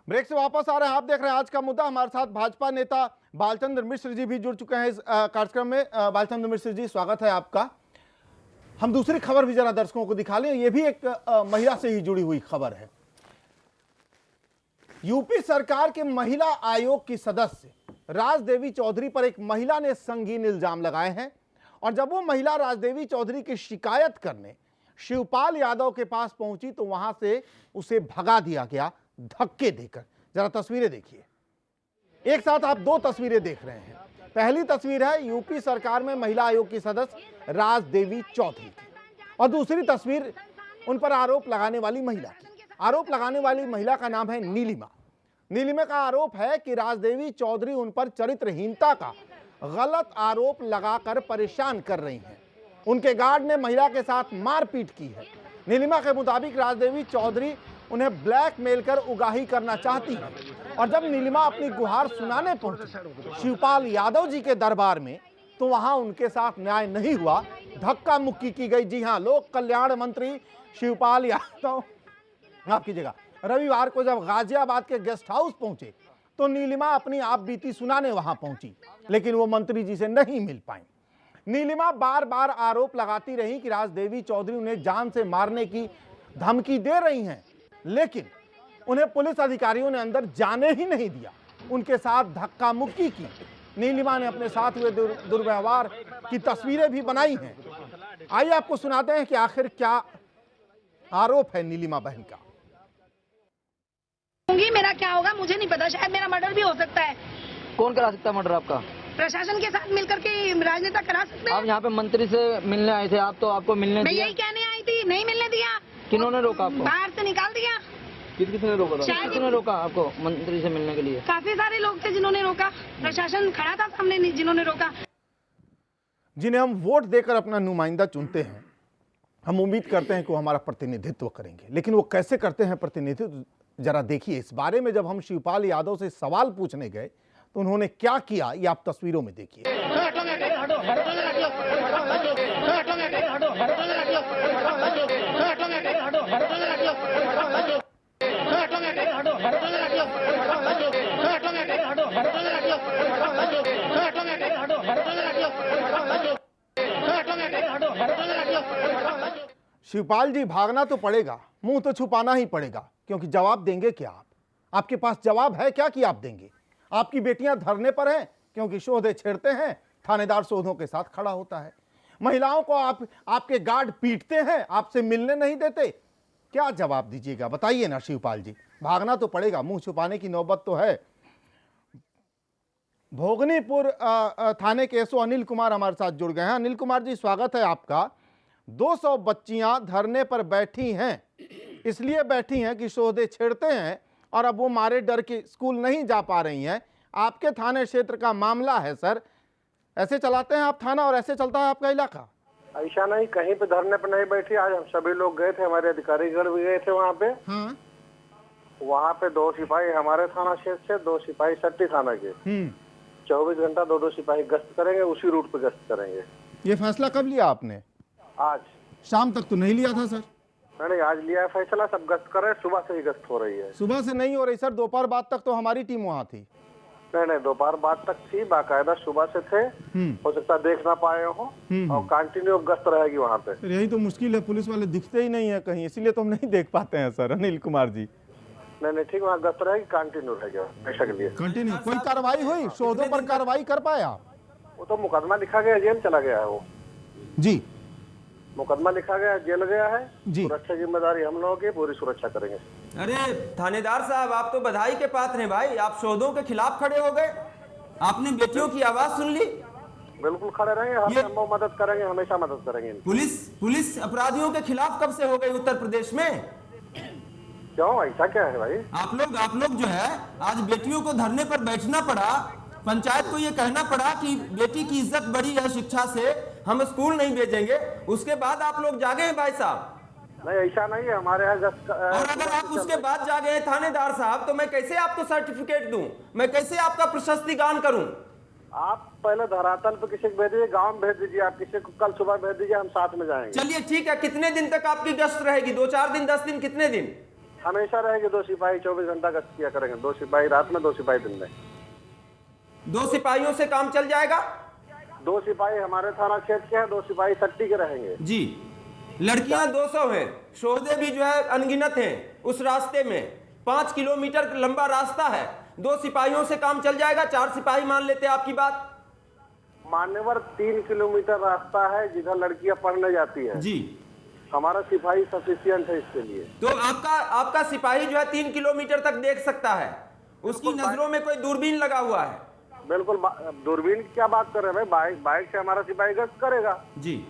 Break से वापस आ रहे हैं। आप देख रहे हैं आज का मुद्दा। हमारे साथ भाजपा नेता बालचंद्र मिश्र जी भी जुड़ चुके हैं इस कार्यक्रम में। बालचंद्र मिश्र जी, स्वागत है आपका। हम दूसरी खबर भी जरा दर्शकों को दिखा लें। ये भी एक महिला से ही जुड़ी हुई खबर है। यूपी सरकार के महिला आयोग की सदस्य राजदेवी चौधरी पर एक महिला ने संगीन इल्जाम लगाए हैं और जब वो महिला राजदेवी चौधरी की शिकायत करने शिवपाल यादव के पास पहुंची तो वहां से उसे भगा दिया गया धक्के देकर। जरा तस्वीरें देखिए। एक साथ आप दो तस्वीरें देख रहे हैं। पहली तस्वीर है यूपी सरकार में महिला आयोग की सदस्य राजदेवी चौधरी की और दूसरी तस्वीर उन पर आरोप लगाने वाली महिला की। आरोप लगाने वाली महिला का नाम है नीलिमा। नीलिमा का आरोप है कि राजदेवी चौधरी उन पर चरित्रहीनता का गलत आरोप लगाकर परेशान कर रही हैं। उनके गार्ड ने महिला के साथ मारपीट की है। नीलिमा के मुताबिक राजदेवी चौधरी उन्हें ब्लैकमेल कर उगाही करना चाहती है और जब नीलिमा अपनी गुहार सुनाने पहुंची शिवपाल यादव जी के दरबार में तो वहां उनके साथ न्याय नहीं हुआ, धक्का मुक्की की गई। जी हां, लोक कल्याण मंत्री शिवपाल यादव माफ कीजिएगा, रविवार को जब गाजियाबाद के गेस्ट हाउस पहुंचे तो नीलिमा अपनी आप बीती सुनाने वहां पहुंची, लेकिन वो मंत्री जी से नहीं मिल पाई। नीलिमा बार बार आरोप लगाती रही कि राजदेवी चौधरी उन्हें जान से मारने की धमकी दे रही हैं, लेकिन उन्हें पुलिस अधिकारियों ने अंदर जाने ही नहीं दिया। उनके साथ धक्का मुक्की की। नीलिमा ने अपने साथ हुए दुर्व्यवहार की तस्वीरें भी बनाई हैं। आइए आपको सुनाते हैं कि आखिर क्या आरोप है नीलिमा बहन का। मेरा क्या होगा मुझे नहीं पता, शायद मेरा मर्डर भी हो सकता है। कौन करा सकता है मर्डर आपका? प्रशासन के साथ मिलकर के राजनेता करा सकते हैं। आप यहाँ पे मंत्री से मिलने आए थे, आप तो आपको मिलने मैं दिया? यही कहने आई थी, नहीं मिलने दिया। किन्होंने रोका आपको? बाहर से निकाल दिया। किसने रोका था? किसने रोका आपको मंत्री से मिलने के लिए? काफी सारे लोग थे जिन्होंने रोका। प्रशासन खड़ा था सामने जिन्होंने रोका। जिन्हें हम वोट देकर अपना नुमाइंदा चुनते हैं, हम उम्मीद करते हैं कि वो हमारा प्रतिनिधित्व करेंगे, लेकिन वो कैसे करते हैं प्रतिनिधित्व जरा देखिए। इस बारे में जब हम शिवपाल यादव से सवाल पूछने गए तो उन्होंने क्या किया, ये आप तस्वीरों में देखिए। शिवपाल जी, भागना तो पड़ेगा, मुंह तो छुपाना ही पड़ेगा, क्योंकि जवाब देंगे क्या आप? आपके पास जवाब है क्या कि आप देंगे? आपकी बेटियां धरने पर हैं क्योंकि शोधे छेड़ते हैं, थानेदार शोधों के साथ खड़ा होता है। महिलाओं को आपके गार्ड पीटते हैं, आपसे मिलने नहीं देते। क्या जवाब दीजिएगा, बताइए ना शिवपाल जी। भागना तो पड़ेगा, मुंह छुपाने की नौबत तो है। भोगनीपुर थाने के एसओ अनिल कुमार हमारे साथ जुड़ गए हैं। अनिल कुमार जी, स्वागत है आपका। 200 बच्चियां धरने पर बैठी हैं, इसलिए बैठी हैं कि शोधे छेड़ते हैं और अब वो मारे डर के स्कूल नहीं जा पा रही हैं। आपके थाने क्षेत्र का मामला है सर, ऐसे चलाते हैं आप थाना और ऐसे चलता है आपका इलाका? ऐसा नहीं, कहीं पे धरने पे नहीं बैठी। आज हम सभी लोग गए थे, हमारे अधिकारीगण भी गए थे वहाँ पे। वहाँ पे 2 सिपाही हमारे थाना क्षेत्र से, 2 सिपाही सट्टी थाना के 24 घंटा 2-2 सिपाही गश्त करेंगे, उसी रूट पे गश्त करेंगे। ये फैसला कब लिया आपने? आज शाम तक तो नहीं लिया था सर? नहीं, आज लिया है फैसला। सब गश्त कर रहे हैं, सुबह से ही गश्त हो रही है। सुबह से नहीं हो रही सर, दोपहर बाद तक तो हमारी टीम वहाँ थी। नहीं, दोपहर बाद तक थी, बाकायदा सुबह से थे। हो सकता है देख ना पाए हो, और कंटिन्यू गश्त रहेगी वहाँ पे। सर यही तो मुश्किल है, पुलिस वाले दिखते ही नहीं है कहीं, इसीलिए तो हम नहीं देख पाते हैं सर। अनिल कुमार जी, नहीं ठीक, वहाँ गश्त रहेगी, कंटिन्यू रहेगी हमेशा के लिए। कंटिन्यू। कोई कार्रवाई हुई? शोधों पर कार्रवाई कर पाया? वो तो मुकदमा लिखा गया, जेल चला गया है वो जी। मुकदमा लिखा गया, जेल गया है जी। सुरक्षा जिम्मेदारी हम लोगों की, पूरी सुरक्षा करेंगे। अरे थानेदार साहब, आप तो बधाई के पात्र हैं भाई, आप शोधों के खिलाफ खड़े हो गए, आपने बेटियों की आवाज सुन ली। बिल्कुल खड़े रहेंगे, हम संभव मदद करेंगे, हमेशा मदद करेंगे। पुलिस अपराधियों के खिलाफ कब से हो गई उत्तर प्रदेश में? क्यों, ऐसा क्या है भाई? आप लोग जो है, आज बेटियों को धरने पर बैठना पड़ा, पंचायत को ये कहना पड़ा कि बेटी की इज्जत बड़ी है शिक्षा से, हम स्कूल नहीं भेजेंगे, उसके बाद आप लोग जागे हैं भाई साहब? नहीं, ऐसा नहीं है हमारे यहाँ। और अगर आप उसके बाद जागे हैं थानेदार साहब, तो मैं कैसे आपको सर्टिफिकेट दूं, मैं कैसे आपका प्रशस्ति गान करूं? आप पहले धरातल पे किसी को भेज दीजिए, गाँव में भेज दीजिए, आप किसी को कल सुबह भेज दीजिए, हम साथ में जाएंगे। चलिए ठीक है, कितने दिन तक आपकी गश्त रहेगी? 2-4 दिन, 10 दिन, कितने दिन? हमेशा रहेंगे। 2 सिपाही 24 घंटा गश्त किया करेंगे, 2 सिपाही रात में, 2 सिपाही दिन में। 2 सिपाहियों से काम चल जाएगा? 2 सिपाही हमारे थाना क्षेत्र के हैं, 2 सिपाही सट्टी के रहेंगे जी। लड़कियां 200 हैं, शोहदे भी जो है अनगिनत हैं उस रास्ते में। 5 किलोमीटर लंबा रास्ता है, 2 सिपाहियों से काम चल जाएगा? 4 सिपाही मान लेते हैं आपकी बात। मान्यवर 3 किलोमीटर रास्ता है जिधर लड़कियां पढ़ने जाती है जी। हमारा सिपाही सफिशियंट है इसके लिए। तो आपका सिपाही जो है 3 किलोमीटर तक देख सकता है, उसकी नजरों में कोई दूरबीन लगा हुआ है? बिल्कुल। दूरबीन की क्या बात कर रहे हैं भाई, बाइक से हमारा सिपाही गश्त करेगा जी।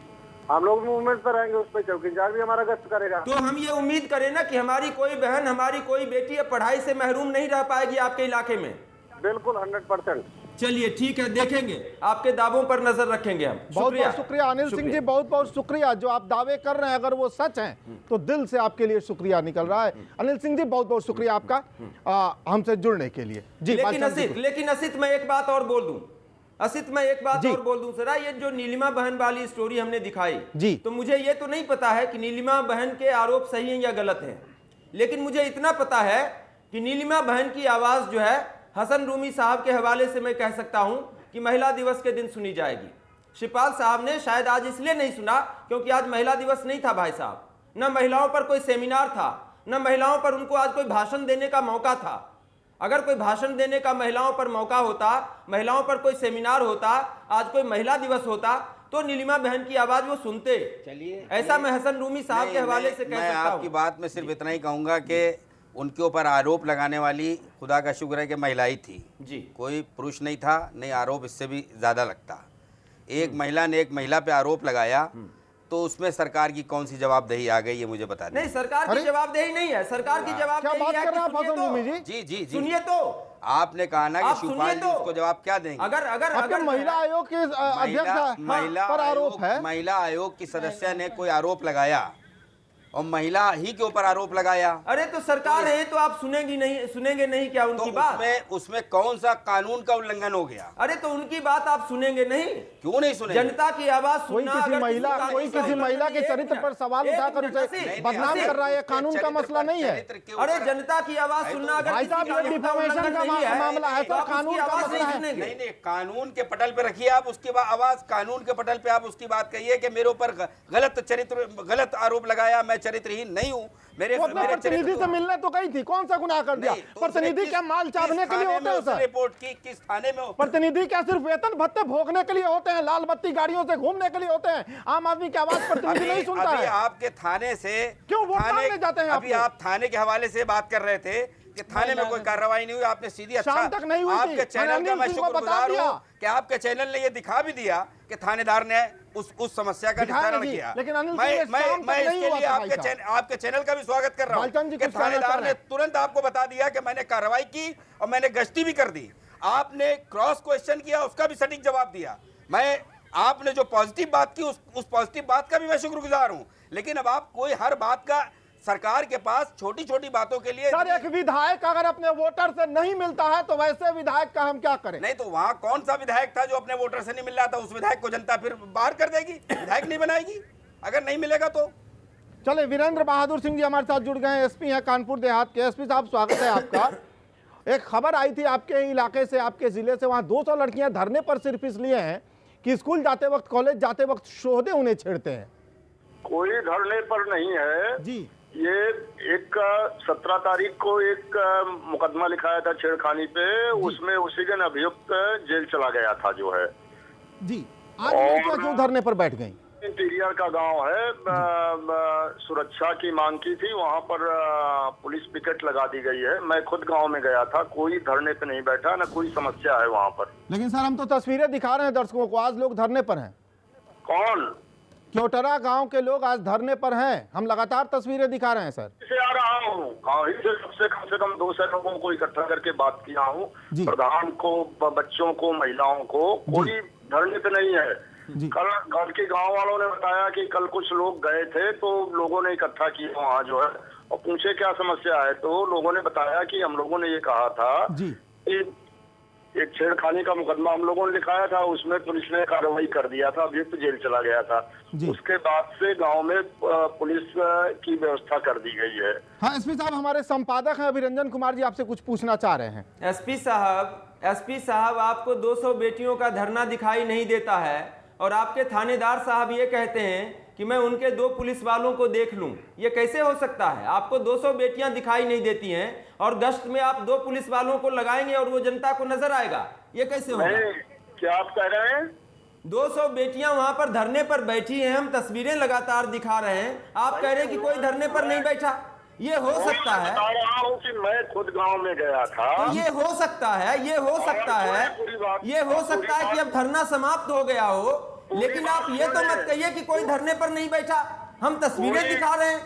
हम लोग भी मूवमेंट पर रहेंगे, उस पर चौकीदार भी हमारा गश्त करेगा। तो हम ये उम्मीद करें ना कि हमारी कोई बहन, हमारी कोई बेटी पढ़ाई से महरूम नहीं रह पाएगी आपके इलाके में। बिल्कुल 100%। चलिए ठीक है, देखेंगे, आपके दावों पर नजर रखेंगे हम। बहुत बहुत शुक्रिया अनिल सिंह जी, बहुत बहुत शुक्रिया। जो आप दावे कर रहे हैं अगर वो सच हैं तो दिल से आपके लिए शुक्रिया निकल रहा है। अनिल सिंह जी बहुत बहुत शुक्रिया आपका हमसे जुड़ने के लिए जी। लेकिन असित मैं एक बात और बोल दूं, जरा ये जो नीलिमा बहन वाली स्टोरी हमने दिखाई जी, तो मुझे ये तो नहीं पता है कि नीलिमा बहन के आरोप सही हैं या गलत हैं, लेकिन मुझे इतना पता है कि नीलिमा बहन की आवाज जो है हसन रूमी साहब के हवाले से मैं कह सकता हूं कि महिला दिवस के दिन सुनी जाएगी। शिवपाल साहब ने शायद आज इसलिए नहीं सुना क्योंकि आज महिला दिवस नहीं था भाई साहब, न महिलाओं पर कोई सेमिनार था, न महिलाओं पर उनको आज कोई भाषण देने का मौका था। अगर कोई भाषण देने का महिलाओं पर मौका होता, महिलाओं पर कोई सेमिनार होता, आज कोई महिला दिवस होता, तो नीलिमा बहन की आवाज वो सुनते। चलिए, ऐसा मैं हसन रूमी साहब के हवाले से कह सकता हूं। आपकी बात में सिर्फ इतना ही कहूंगा कि उनके ऊपर आरोप लगाने वाली खुदा का शुक्र है कि महिला ही थी जी, कोई पुरुष नहीं था, नहीं आरोप इससे भी ज्यादा लगता। एक महिला ने एक महिला पे आरोप लगाया तो उसमें सरकार की कौन सी जवाबदेही आ गई ये मुझे बता दें। नहीं, सरकार की जवाबदेही नहीं है, सरकार की जवाबदेही है। जी जी जी सुनिए तो, आपने कहा ना कि शिवपाल जी उसको जवाब क्या देंगे? अगर महिला आयोग के अध्यक्ष पर आरोप है, महिला आयोग की सदस्य ने कोई आरोप लगाया और महिला ही के ऊपर आरोप लगाया। अरे तो सरकार है तो आप सुनेंगे नहीं क्या उनकी बात? उसमें कौन सा कानून का उल्लंघन हो गया? अरे तो उनकी बात आप सुनेंगे नहीं? क्यों नहीं सुनेंगे? जनता की आवाज सुनना। कोई किसी महिला के चरित्र पर सवाल उठाकर उसे बदनाम कर रहा है, कानून का मसला नहीं है। अरे जनता की आवाज सुनना भाई साहब ये डिफेमेशन का मामला है सर, कानून का मसला है। नहीं, कानून के पटल पे रखिए आप उसकी आवाज, कानून के पटल पे आप उसकी बात कहिए कि मेरे ऊपर गलत आरोप लगाया, मैं चरित्रहीन नहीं हूँ। मेरे प्रतिनिधि से मिलने तो गई थी, कौन सा गुनाह कर दिया? प्रतिनिधि क्या माल चावने के लिए होते हैं सर? रिपोर्ट की किस थाने में? प्रतिनिधि क्या सिर्फ वेतन भत्ते भोगने के लिए होते हैं, लाल बत्ती गाड़ियों से घूमने के लिए होते हैं? आम आदमी की आवाज प्रतिनिधि नहीं सुनता है। आपके थाने से क्यों वोट मांगने जाते हैं? अभी आप थाने के हवाले से बात कर रहे थे कि थाने में कोई कार्रवाई नहीं हुई, आपने सीधी शाम तक नहीं हुई। आपके चैनल का मैं शुक्रगुजार हूं कि आपके चैनल ने ये दिखा भी दिया कि थानेदार ने उस समस्या का निस्तारण किया। लेकिन मैं इसके लिए आपके चैनल का भी स्वागत कर रहा हूं कि थानेदार ने तुरंत आपको बता दिया कि मैंने कार्रवाई की और मैंने गश्ती भी कर दी। आपने क्रॉस क्वेश्चन किया, उसका भी सटीक जवाब दिया। आपने जो पॉजिटिव बात की उस पॉजिटिव बात का भी मैं शुक्रगुजार हूं। लेकिन अब आप कोई हर बात का सरकार के पास छोटी छोटी बातों के लिए सर, एक विधायक अगर अपने वोटर से नहीं मिलता है तो वैसे विधायक का हम क्या करें? नहीं तो वहां कौन सा विधायक था जो अपने वोटर से नहीं मिल रहा था? उस विधायक को जनता फिर बाहर कर देगी, विधायक नहीं बनाएगी अगर नहीं मिलेगा तो। चले, वीरेंद्र बहादुर सिंह जी हमारे साथ जुड़ गए हैं, एसपी हैं कानपुर देहात के। एसपी साहब स्वागत है आपका। एक खबर आई थी आपके इलाके से, आपके जिले से, वहां 200 लड़कियां धरने पर सिर्फ इसलिए हैं कि स्कूल जाते वक्त, कॉलेज जाते वक्त शोहदे उन्हें छेड़ते हैं। कोई धरने पर नहीं है जी, ये एक 17 तारीख को एक मुकदमा लिखाया था छेड़खानी पे, उसमें उसी दिन अभियुक्त जेल चला गया था जो है जी। आज लड़कियां क्यों धरने पर बैठ गई? इंटीरियर का गांव है, सुरक्षा की मांग की थी, वहां पर पुलिस पिकेट लगा दी गई है। मैं खुद गांव में गया था, कोई धरने पे नहीं बैठा, ना कोई समस्या है वहां पर। लेकिन सर हम तो तस्वीरें दिखा रहे हैं दर्शकों को, आज लोग धरने पर हैं। कौन? क्योटरा गांव के लोग आज धरने पर हैं, हम लगातार तस्वीरें दिखा रहे हैं सर। से आ रहा हूँ गाँव ही से, सबसे कम से कम 200 लोगों को इकट्ठा करके बात किया हूँ, प्रधान को, बच्चों को, महिलाओं को। कोई धरने पे नहीं है। कल घर के गांव वालों ने बताया कि कल कुछ लोग गए थे तो लोगों ने इकट्ठा किया वहाँ जो है और पूछे क्या समस्या है, तो लोगों ने बताया कि हम लोगों ने ये कहा था कि एक छेड़खानी का मुकदमा हम लोगों ने लिखाया था, उसमें पुलिस ने कार्रवाई कर दिया था, अभियुक्त तो जेल चला गया था। उसके बाद से गांव में पुलिस की व्यवस्था कर दी गई है। हाँ एसपी साहब, हमारे संपादक हैं अभिरंजन कुमार जी, आपसे कुछ पूछना चाह रहे हैं। एसपी साहब आपको 200 बेटियों का धरना दिखाई नहीं देता है और आपके थानेदार साहब ये कहते हैं कि मैं उनके 2 पुलिस वालों को देख लूं। ये कैसे हो सकता है? आपको 200 बेटियां दिखाई नहीं देती हैं और गश्त में आप 2 पुलिस वालों को लगाएंगे और वो जनता को नजर आएगा। ये कैसे होगा? क्या आप कह रहे हैं? 200 बेटियां वहां पर धरने पर बैठी हैं, हम तस्वीरें लगातार दिखा रहे हैं, आप कह रहे हैं कि कोई धरने पर नहीं बैठा। ये हो सकता है? बता रहा हूं कि मैं खुद गांव में गया था। तो ये हो सकता है, ये हो सकता है, ये हो सकता है कि अब धरना समाप्त हो गया हो, लेकिन आप ये तो मत कहिए कि कोई धरने पर नहीं बैठा। हम तस्वीरें दिखा रहे हैं।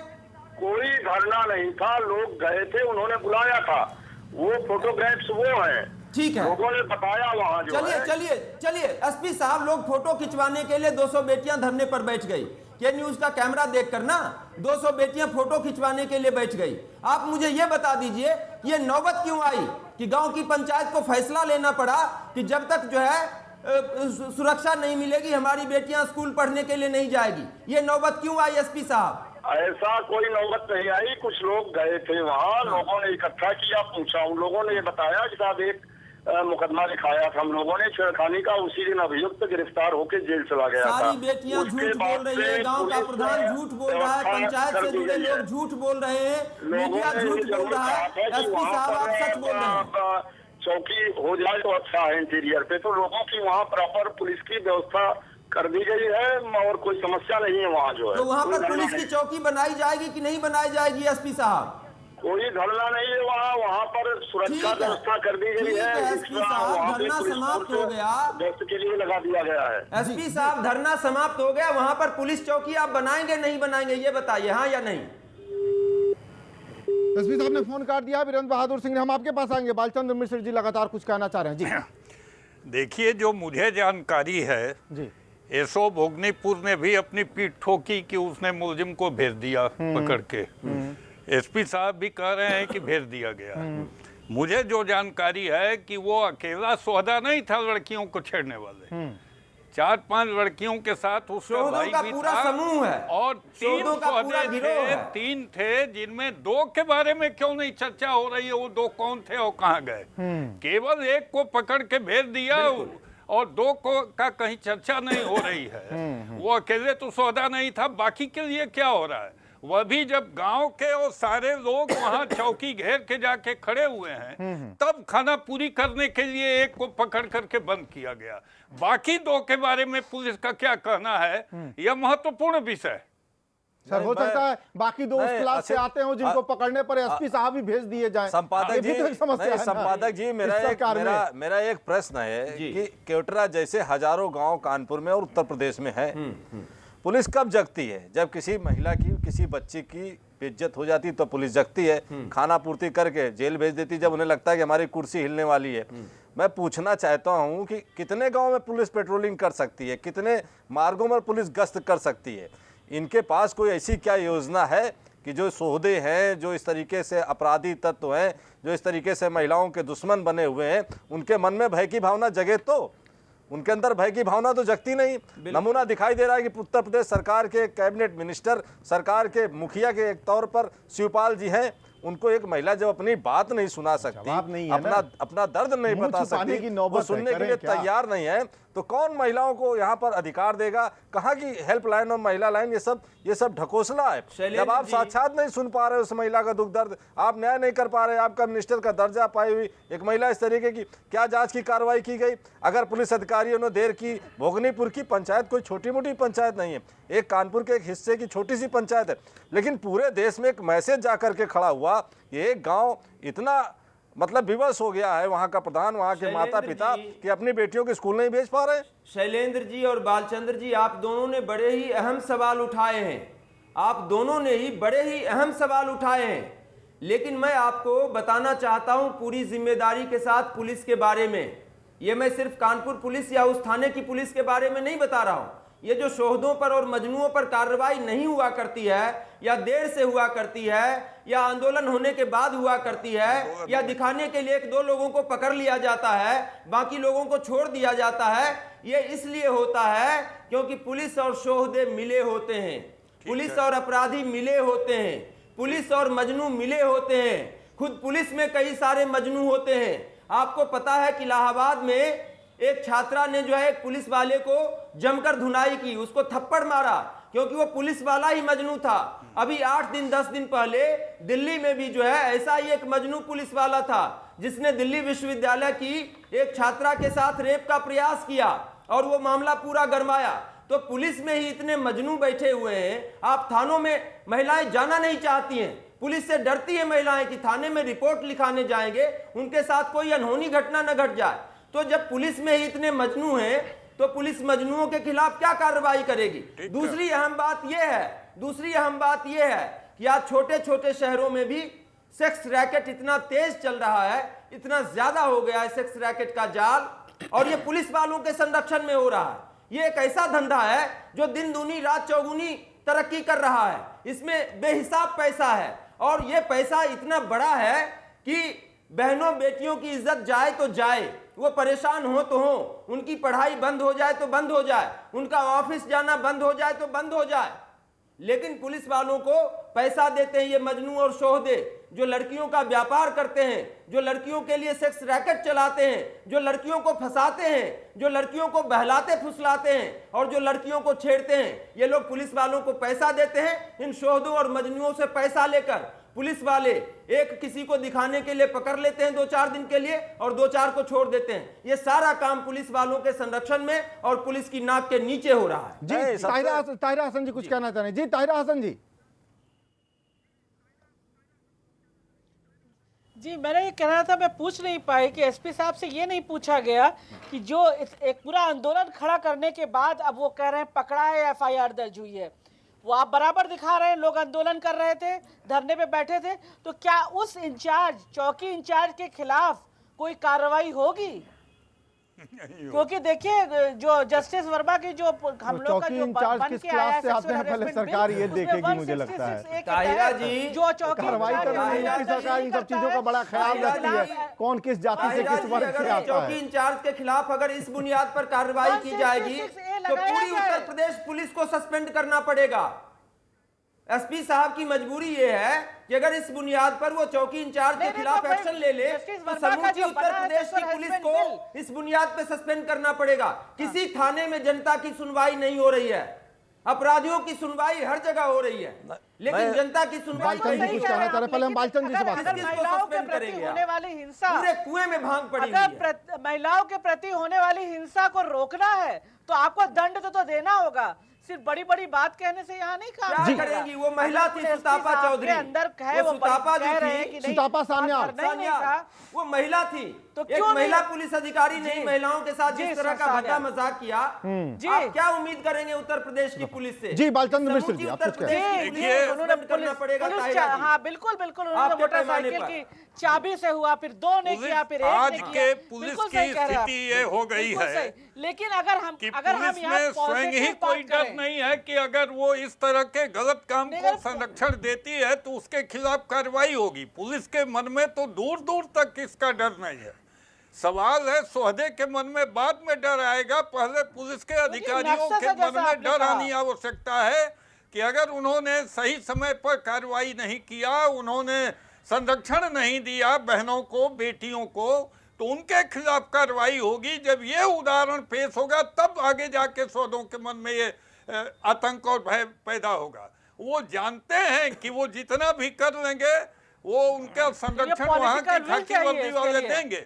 कोई धरना नहीं था, लोग गए थे, उन्होंने बुलाया था, वो फोटोग्राफ्स वो हैं। ठीक है, लोगों ने बताया वहाँ जो है। चलिए एसपी साहब, लोग फोटो खिंचवाने के लिए 200 बेटियां धरने पर बैठ गई। के न्यूज का कैमरा देखकर ना 200 बेटियां फोटो खिंचवाने के लिए बैठ गई। आप मुझे ये बता दीजिए, ये नौबत क्यों आई कि गांव की पंचायत को फैसला लेना पड़ा कि जब तक जो है सुरक्षा नहीं मिलेगी हमारी बेटियां स्कूल पढ़ने के लिए नहीं जाएगी। ये नौबत क्यों आई एसपी साहब? ऐसा कोई नौबत नहीं आई। कुछ लोग गए थे वहाँ, लोगों ने इकट्ठा किया, पूछा, उन लोगों ने ये बताया कि साहब एक मुकदमा लिखाया था हम लोगों ने छेड़खानी का, उसी दिन अभियुक्त गिरफ्तार होकर जेल चला गया था। सारी बेटियां झूठ बोल रही है, गांव का प्रधान झूठ बोल रहा है, पंचायत से जुड़े लोग झूठ बोल रहे हैं, मीडिया झूठ बोल रहा है। एसपी साहब आप सच बोल रहे हैं। चौकी हो जाए तो अच्छा है इंटीरियर पे, तो लोगों की वहाँ प्रॉपर पुलिस की व्यवस्था कर दी गई है और कोई समस्या नहीं है वहाँ जो है। तो वहाँ पर पुलिस की चौकी बनाई जाएगी कि नहीं बनाई जाएगी एसपी साहब? कोई धरना नहीं है वहाँ पर सुरक्षा व्यवस्था कर दी गई है। एसपी साहब धरना समाप्त हो गया, गश्त के लिए लगा दिया गया है। एसपी साहब धरना समाप्त हो गया, वहाँ पर पुलिस चौकी आप बनाएंगे नहीं बनाएंगे ये बताइए, हाँ या नहीं? एसपी साहब ने फोन काट दिया। वीरेंद्र बहादुर सिंह ने, हम आपके पास आएंगे। बालचंद्र मिश्र जी लगातार कुछ कहना चाह रहे हैं जी। देखिए, जो मुझे जानकारी है जी, एसओ भोगनीपुर ने भी अपनी पीठ ठोकी कि उसने मुलजिम को भेज दिया पकड़ के। एसपी साहब भी कह रहे हैं कि भेज दिया गया। मुझे जो जानकारी है कि वो अकेला सोहदा नहीं था लड़कियों को छेड़ने वाले, 4-5 लड़कियों के साथ उसका भाई भी पूरा था समूह है और 3 सोहदे थे, 3 थे, जिनमें 2 के बारे में क्यों नहीं चर्चा हो रही है? वो 2 कौन थे और कहाँ गए? केवल एक को पकड़ के भेज दिया और 2 को का कहीं चर्चा नहीं हो रही है। वो अकेले तो सौदा नहीं था, बाकी के लिए क्या हो रहा है? वह भी जब गांव के और सारे लोग वहां चौकी घेर के जाके खड़े हुए हैं, तब खाना पूरी करने के लिए एक को पकड़ करके बंद किया गया। बाकी 2 के बारे में पुलिस का क्या कहना है, यह महत्वपूर्ण विषय। सर हो सकता है बाकी 2 उस क्लास से आते हो जिनको पकड़ने पर एसपी साहब भी भेज दिए जाएं। संपादक जी मेरा एक प्रश्न है कि केवटरा जैसे हजारों गांव कानपुर में और उत्तर प्रदेश में है, पुलिस कब जगती है? जब किसी महिला की, किसी बच्ची की बेइज्जत हो जाती तो पुलिस जगती है, खाना पूर्ति करके जेल भेज देती जब उन्हें लगता है कि हमारी कुर्सी हिलने वाली है। मैं पूछना चाहता हूं कि कितने गांव में पुलिस पेट्रोलिंग कर सकती है, कितने मार्गों पर पुलिस गश्त कर सकती है? इनके पास कोई ऐसी क्या योजना है कि जो सोहदे हैं, जो इस तरीके से अपराधी तत्व हैं, जो इस तरीके से महिलाओं के दुश्मन बने हुए हैं, उनके मन में भय की भावना जगे? तो उनके अंदर भय की भावना तो जगती नहीं। नमूना दिखाई दे रहा है कि उत्तर प्रदेश सरकार के कैबिनेट मिनिस्टर, सरकार के मुखिया के एक तौर पर शिवपाल जी हैं, उनको एक महिला जब अपनी बात नहीं सुना सकती, अपना दर्द नहीं बता सकती, वो सुनने के लिए तैयार नहीं है, तो कौन महिलाओं को यहाँ पर अधिकार देगा? कहाँ की हेल्पलाइन और महिला लाइन? ये सब ढकोसला है। जब आप साक्षात नहीं सुन पा रहे उस महिला का दुख दर्द, आप न्याय नहीं कर पा रहे, आपका मिनिस्टर का दर्जा पाई हुई एक महिला इस तरीके की, क्या जांच की कार्रवाई की गई? अगर पुलिस अधिकारियों ने देर की, भोगनीपुर की पंचायत कोई छोटी मोटी पंचायत नहीं है, एक कानपुर के एक हिस्से की छोटी सी पंचायत है, लेकिन पूरे देश में एक मैसेज जा करके खड़ा हुआ, ये गाँव इतना मतलब विवश हो गया है, वहां का प्रधान, वहां के माता पिता, कि अपनी बेटियों के स्कूल नहीं भेज पा रहे। शैलेंद्र जी और बालचंद्र जी, आप दोनों ने बड़े ही अहम सवाल उठाए हैं, आप दोनों ने ही बड़े ही अहम सवाल उठाए हैं, लेकिन मैं आपको बताना चाहता हूं पूरी जिम्मेदारी के साथ पुलिस के बारे में। यह मैं सिर्फ कानपुर पुलिस या उस थाने की पुलिस के बारे में नहीं बता रहा हूं, ये जो शोहदों पर और मजनुओं पर कार्रवाई नहीं हुआ करती है, या देर से हुआ करती है, या आंदोलन होने के बाद हुआ करती है, या दिखाने के लिए 1-2 लोगों को पकड़ लिया जाता है, बाकी लोगों को छोड़ दिया जाता है, ये इसलिए होता है क्योंकि पुलिस और शोहदे मिले होते हैं, पुलिस और अपराधी मिले होते हैं, पुलिस और मजनू मिले होते हैं। खुद पुलिस में कई सारे मजनू होते हैं। आपको पता है कि इलाहाबाद में एक छात्रा ने जो है एक पुलिस वाले को जमकर धुनाई की, उसको थप्पड़ मारा क्योंकि वो पुलिस वाला ही मजनू था। अभी 8 दिन 10 दिन पहले दिल्ली में भी जो है ऐसा ही एक मजनू पुलिस वाला था जिसने दिल्ली विश्वविद्यालय की एक छात्रा के साथ रेप का प्रयास किया और वो मामला पूरा गरमाया। तो पुलिस में ही इतने मजनू बैठे हुए हैं, आप थानों में महिलाएं जाना नहीं चाहती हैं, पुलिस से डरती है महिलाएं कि थाने में रिपोर्ट लिखाने जाएंगे उनके साथ कोई अनहोनी घटना न घट जाए। तो जब पुलिस में ही इतने मजनू हैं तो पुलिस मजनुओं के खिलाफ क्या कार्रवाई करेगी। दूसरी अहम बात यह है कि आज छोटे छोटे शहरों में भी सेक्स रैकेट इतना तेज चल रहा है, इतना ज्यादा हो गया है सेक्स रैकेट का जाल, और ये पुलिस वालों के संरक्षण में हो रहा है। ये एक ऐसा धंधा है जो दिन दूनी रात चौगुनी तरक्की कर रहा है, इसमें बेहिसाब पैसा है, और ये पैसा इतना बड़ा है कि बहनों बेटियों की इज्जत जाए तो जाए, वो परेशान हो तो हो, उनकी पढ़ाई बंद हो जाए तो बंद हो जाए, उनका ऑफिस जाना बंद हो जाए तो बंद हो जाए, लेकिन पुलिस वालों को पैसा देते हैं ये मजनू और शोहदे जो लड़कियों का व्यापार करते हैं, जो लड़कियों के लिए सेक्स रैकेट चलाते हैं, जो लड़कियों को फंसाते हैं, जो लड़कियों को बहलाते फुसलाते हैं और जो लड़कियों को छेड़ते हैं। ये लोग पुलिस वालों को पैसा देते हैं। इन शोहदों और मजनुओं से पैसा लेकर पुलिस वाले एक किसी को दिखाने के लिए पकड़ लेते हैं 2-4 दिन के लिए और 2-4 को छोड़ देते हैं। ये सारा काम पुलिस वालों के संरक्षण में और पुलिस की नाक के नीचे हो रहा है। जी ताहिरा हसन जी कुछ कहना चाह रहे हैं। जी ताहिरा हसन जी मैंने ये कहना था, मैं पूछ नहीं पाई कि एसपी साहब से ये नहीं पूछा गया कि जो एक पूरा आंदोलन खड़ा करने के बाद अब वो कह रहे हैं पकड़ा है, एफआईआर दर्ज हुई है, वो आप बराबर दिखा रहे हैं। लोग आंदोलन कर रहे थे, धरने पे बैठे थे, तो क्या उस इंचार्ज, चौकी इंचार्ज के खिलाफ कोई कार्रवाई होगी? क्योंकि देखिए जो जस्टिस वर्मा की जो हम लोग का जो बन के आया है पहले सरकार ये देखेगी, मुझे लगता है ताहिरा जी जो चौकी कार्रवाई करने की सरकार इन सब चीजों का बड़ा ख्याल रखती है, कौन किस जाति से किस वर्ग से आता है। चौकी इंचार्ज के खिलाफ अगर इस बुनियाद पर कार्रवाई की जाएगी तो पूरी उत्तर प्रदेश पुलिस को सस्पेंड करना पड़ेगा। एसपी साहब की मजबूरी ये है कि अगर इस बुनियाद पर वो चौकी इंचार्ज के खिलाफ एक्शन ले ले तो समूची उत्तर प्रदेश की पुलिस को इस बुनियाद पे सस्पेंड करना पड़ेगा। किसी थाने में जनता की सुनवाई नहीं हो रही है, अपराधियों की सुनवाई हर जगह हो रही है, लेकिन जनता की सुनवाई नहीं। कुछ कहना चाह रहे, पहले हम बालचंद जी से बात करें। महिलाओं के प्रति होने वाली हिंसा, पूरे कुएं में भांग पड़ी अगर महिलाओं के प्रति होने वाली हिंसा को रोकना है तो आपको दंड तो देना होगा। सिर्फ बड़ी बड़ी बात कहने से यहाँ नहीं काम क्या करेंगी। वो महिला थी सुतापा चौधरी, अंदर है वो सुतापा कह रहे हैं कि नहीं, सुतापा सान्याल, वो महिला थी, तो एक महिला पुलिस अधिकारी ने महिलाओं के साथ जिस तरह का भद्दा मजाक किया, आप क्या उम्मीद करेंगे उत्तर प्रदेश की पुलिस से? जी बालचंद मिश्र जी, उत्तर प्रदेश करना पड़ेगा। हाँ बिल्कुल बिल्कुल, उन्होंने मोटरसाइकिल की चाबी से हुआ, फिर 2 ने किया, फिर 1 आज ने के किया। पुलिस की स्थिति ये हो गई है, लेकिन अगर हम पुलिस में स्वयं ही कोई डर नहीं है कि अगर वो इस तरह के गलत काम को संरक्षण देती है तो उसके खिलाफ कार्रवाई होगी। पुलिस के मन में तो दूर दूर तक इसका डर नहीं है। सवाल है सोहदे के मन में बाद में डर आएगा, पहले पुलिस के अधिकारियों के मन में डर आनी आवश्यकता है कि अगर उन्होंने सही समय पर कार्रवाई नहीं किया, उन्होंने संरक्षण नहीं दिया बहनों को, बेटियों को, तो उनके खिलाफ कार्रवाई होगी। जब ये उदाहरण पेश होगा तब आगे जाके सौदों के मन में ये आतंक और भय पैदा होगा। वो जानते हैं कि वो जितना भी कर लेंगे वो उनका संरक्षण वहाँ की खाकी वर्दी वाले देंगे।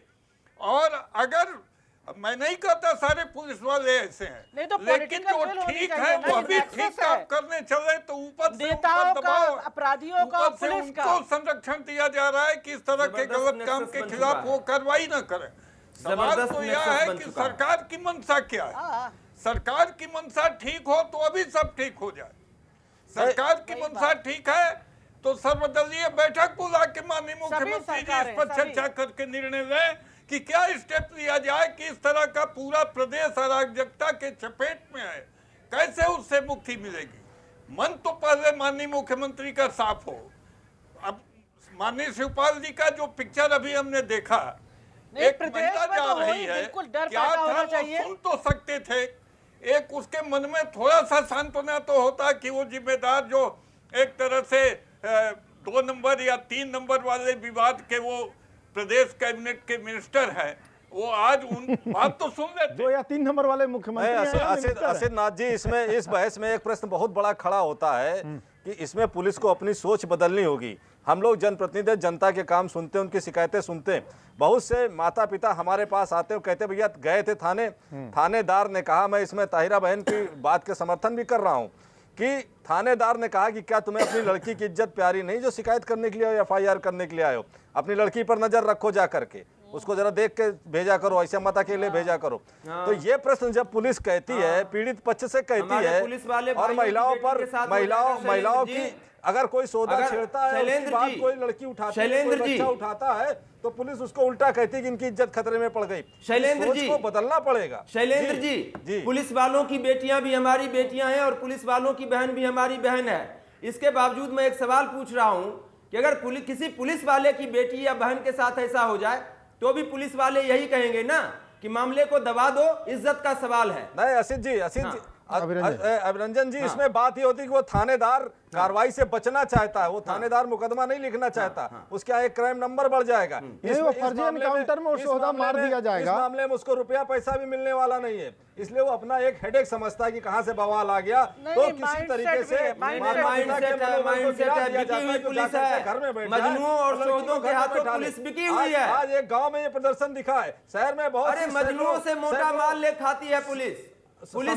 और अगर मैं नहीं कहता सारे पुलिस वाले ऐसे हैं, तो लेकिन जो ठीक है वो अभी ठीक काम करने चले तो ऊपर से दबाव, अपराधियों का, ऊपर से उनको संरक्षण दिया जा रहा है कि इस तरह के गलत काम के खिलाफ वो कार्रवाई न करें। सवाल तो यह है कि सरकार की मंशा क्या है। सरकार की मंशा ठीक हो तो अभी सब ठीक हो जाए। सरकार की मंशा ठीक है तो सर्वदलीय बैठक बुला के माननीय मुख्यमंत्री जी इस पर चर्चा करके निर्णय लें कि क्या स्टेप लिया जाए कि इस तरह का पूरा प्रदेश अराजकता के चपेट में है, कैसे उससे मुक्ति मिलेगी? मन तो पहले माननीय मुख्यमंत्री का साफ हो। अब माननीय शिवपाल जी का जो पिक्चर अभी हमने देखा, एक महिला जा रही है, क्या था वो सुन तो सकते थे, एक उसके मन में थोड़ा सा सांत्वना तो होता कि वो जिम्मेदार जो एक तरह से 2 नंबर या 3 नंबर वाले विवाद के वो प्रदेश कैबिनेट के मिनिस्टर हैं, वो आज उन बात तो सुन लेते। 2 या 3 नंबर वाले मुख्यमंत्री असित नाथ जी, इसमें इस बहस में एक प्रश्न बहुत बड़ा खड़ा होता है कि इसमें पुलिस को अपनी सोच बदलनी होगी। हम लोग जनप्रतिनिधि जनता के काम सुनते हैं, उनकी शिकायतें सुनते हैं। बहुत से माता पिता हमारे पास आते हैं, कहते भैया गए थे थाने, थानेदार ने कहा, मैं इसमें ताहिरा बहन की बात के समर्थन भी कर रहा हूं कि थानेदार ने कहा कि क्या तुम्हें अपनी लड़की की इज्जत प्यारी नहीं जो शिकायत करने के लिए आयो, FIR करने के लिए आयो? अपनी लड़की पर नजर रखो जा करके, उसको जरा देख के भेजा करो, ऐसे मत अकेले भेजा करो। तो ये प्रश्न जब पुलिस कहती है, पीड़ित पक्ष से कहती है, और महिलाओं की अगर कोई सौदा छेड़ता है, उसके बाद कोई लड़की उठाती है, कोई बच्चा उठाता है, तो पुलिस उसको उल्टा कहती है कि इनकी इज्जत खतरे में पड़ गई। शैलेंद्र जी को बदलना पड़ेगा। शैलेंद्र जी, पुलिस वालों की बेटियां भी हमारी बेटियां हैं और पुलिस वालों की बहन भी हमारी बहन है। इसके बावजूद मैं एक सवाल पूछ रहा हूं कि अगर किसी पुलिस वाले की बेटी या बहन के साथ ऐसा हो जाए तो भी पुलिस वाले यही कहेंगे ना कि मामले को दबा दो, इज्जत का सवाल है। नहीं असित जी, अभिरंजन जी, इसमें बात ये होती है कि वो थानेदार कार्रवाई से बचना चाहता है, वो थानेदार मुकदमा नहीं लिखना चाहता, उसके यहाँ एक क्राइम नंबर बढ़ जाएगा, फर्जी एनकाउंटर में सौदा मार दिया जाएगा। इस मामले में उसको रुपया पैसा भी मिलने वाला नहीं है, इसलिए वो अपना एक हेडेक समझता है कि कहाँ से बवाल आ गया, तो किसी तरीके से मजनुओं और शोधों के हाथों पुलिस बिकी हुई है। आज एक गाँव में ये प्रदर्शन दिखा है, शहर में बहुत मजनुओं से मोटा माल ले खाती है पुलिस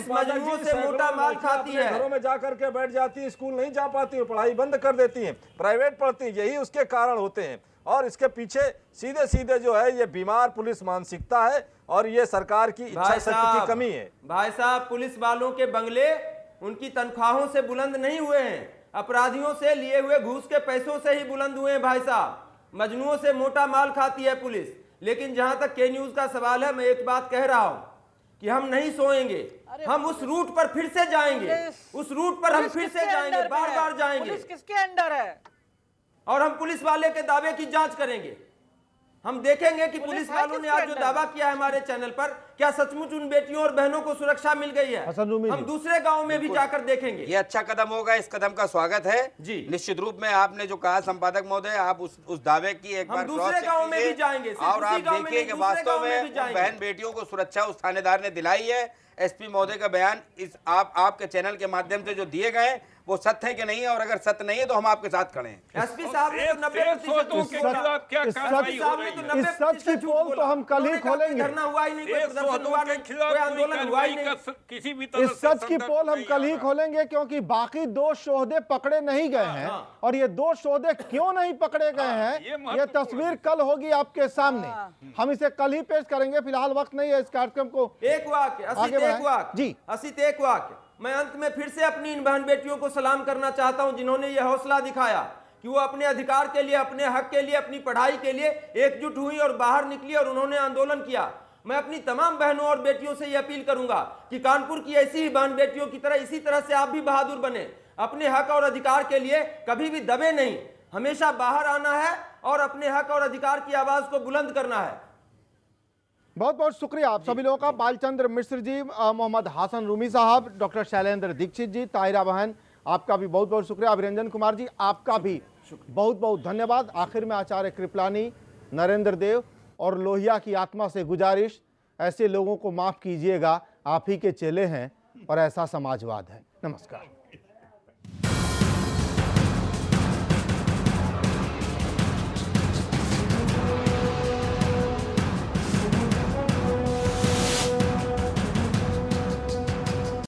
मजनुओं से मोटा माल खाती है, घरों में जाकर के बैठ जाती है, स्कूल नहीं जा पाती है, पढ़ाई बंद कर देती हैं, प्राइवेट पढ़ती हैं, यही उसके कारण होते हैं। और इसके पीछे सीधे सीधे जो है ये बीमार पुलिस मानसिकता है और ये सरकार की इच्छा शक्ति की कमी है। भाई साहब, पुलिस वालों के बंगले उनकी तनख्वाहों से बुलंद नहीं हुए हैं, अपराधियों से लिए हुए घूस के पैसों से ही बुलंद हुए हैं। भाई साहब, मजनुओं से मोटा माल खाती है पुलिस। लेकिन जहां तक के न्यूज का सवाल है, मैं एक बात कह रहा हूं कि हम नहीं सोएंगे, हम उस रूट पर फिर से जाएंगे, उस रूट पर हम फिर से जाएंगे, बार बार जाएंगे। पुलिस किसके अंडर है? और हम पुलिस वाले के दावे की जांच करेंगे। हम देखेंगे कि पुलिस वालों ने आज जो दावा किया है हमारे चैनल पर, क्या सचमुच उन बेटियों और बहनों को सुरक्षा मिल गई है? हम दूसरे गांव में भी जाकर देखेंगे। ये अच्छा कदम होगा, इस कदम का स्वागत है जी। निश्चित रूप में आपने जो कहा संपादक महोदय, आप उस दावे की एक बार दूसरे गांव में भी जाएंगे और आप देखिए कि वास्तव में बहन बेटियों को सुरक्षा उस थानेदार ने दिलाई है। SP महोदय का बयान इस आपके चैनल के माध्यम से जो दिए गए वो सत्य है कि नहीं है, और अगर सत्य नहीं है तो हम आपके साथ खड़े हैं। SP साहब ने तो 90% इस सच की पोल तो हम कल ही खोलेंगे। धरना हुआ ही नहीं, कोई आंदोलन हुआ ही नहीं, किसी भी तरह इस सच की पोल हम कल ही खोलेंगे, क्योंकि बाकी 2 शोहदे पकड़े नहीं गए हैं। और ये 2 शोहदे क्यों नहीं पकड़े गए हैं, ये तस्वीर कल होगी आपके सामने। हम इसे कल ही पेश करेंगे, फिलहाल वक्त नहीं है इस कार्यक्रम को। एक वाक्य मैं अंत में फिर से अपनी इन बहन बेटियों को सलाम करना चाहता हूं, जिन्होंने यह हौसला दिखाया कि वो अपने अधिकार के लिए, अपने हक के लिए, अपनी पढ़ाई के लिए एकजुट हुई और बाहर निकली और उन्होंने आंदोलन किया। मैं अपनी तमाम बहनों और बेटियों से यह अपील करूंगा कि कानपुर की ऐसी ही बहन बेटियों की तरह इसी तरह से आप भी बहादुर बने, अपने हक और अधिकार के लिए कभी भी दबे नहीं, हमेशा बाहर आना है और अपने हक और अधिकार की आवाज को बुलंद करना है। बहुत बहुत शुक्रिया आप सभी लोगों का। बालचंद्र मिश्र जी, मोहम्मद हासन रूमी साहब, डॉक्टर शैलेंद्र दीक्षित जी, ताहिरा बहन, आपका भी बहुत बहुत शुक्रिया। अभिरंजन कुमार जी, आपका भी बहुत बहुत धन्यवाद। आखिर में आचार्य कृपलानी, नरेंद्र देव और लोहिया की आत्मा से गुजारिश, ऐसे लोगों को माफ कीजिएगा, आप ही के चेले हैं और ऐसा समाजवाद है। नमस्कार।